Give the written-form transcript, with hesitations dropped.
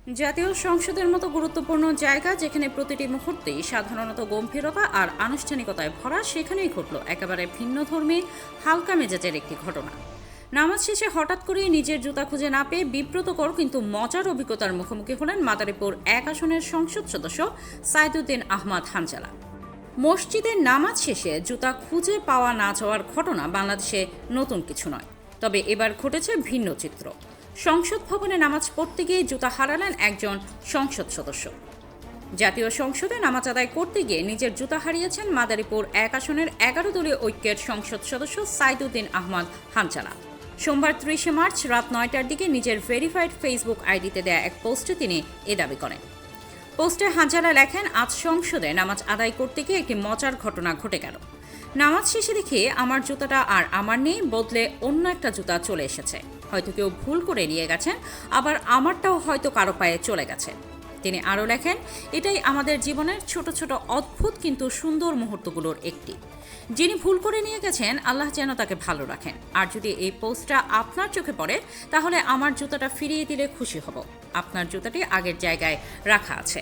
জাতীয় সংসদের মতো গুরুত্বপূর্ণ জায়গা, যেখানে প্রতিটি মুহূর্তেই সাধারণত গম্ভীরতা আর আনুষ্ঠানিকতায় ভরা, সেখানেই ঘটল একেবারে ভিন্নধর্মী হালকা মেজাজের একটি ঘটনা। নামাজ শেষে হঠাৎ করেই নিজের জুতা খুঁজে না পেয়ে বিব্রতকর কিন্তু মজার অভিজ্ঞতার মুখোমুখি হলেন মাদারীপুর ১ আসনের সংসদ সদস্য সাইদুদ্দিন আহমদ হানজালা। মসজিদের নামাজ শেষে জুতা খুঁজে পাওয়া না যাওয়ার ঘটনা বাংলাদেশে নতুন কিছু নয়, তবে এবার ঘটেছে ভিন্ন চিত্র। সংসদ ভবনে নামাজ পড়তে গিয়ে জুতা হারালেন একজন সংসদ সদস্য। জাতীয় সংসদে নামাজ আদায় করতে গিয়ে নিজের জুতা হারিয়েছেন মাদারীপুর ১ আসনের ১১ দলীয় ঐক্যের সংসদ সদস্য সাইদুদ্দিন আহমদ হানজালা। সোমবার ৩০ মার্চ রাত ৯টার দিকে নিজের ভেরিফাইড ফেসবুক আইডিতে দেয়া এক পোস্টে তিনি এ দাবি করেন। পোস্টে হানজালা লেখেন, আজ সংসদে নামাজ আদায় করতে গিয়ে একটি মজার ঘটনা ঘটে গেল। নামাজ শেষে দেখি আমার জুতাটা আর আমার নেই, বদলে অন্য একটা জুতা চলে এসেছে। হয়তো কেউ ভুল করে নিয়ে গেছেন, আবার আমারটাও হয়তো কারো পায়ে চলে গেছে। তিনি আরও লেখেন, এটাই আমাদের জীবনের ছোট ছোট অদ্ভুত কিন্তু সুন্দর মুহূর্তগুলোর একটি। যিনি ভুল করে নিয়ে গেছেন, আল্লাহ যেন তাকে ভালো রাখেন। আর যদি এই পোস্টটা আপনার চোখে পড়ে, তাহলে আমার জুতাটা ফিরিয়ে দিলে খুশি হব। আপনার জুতাটি আগের জায়গায় রাখা আছে।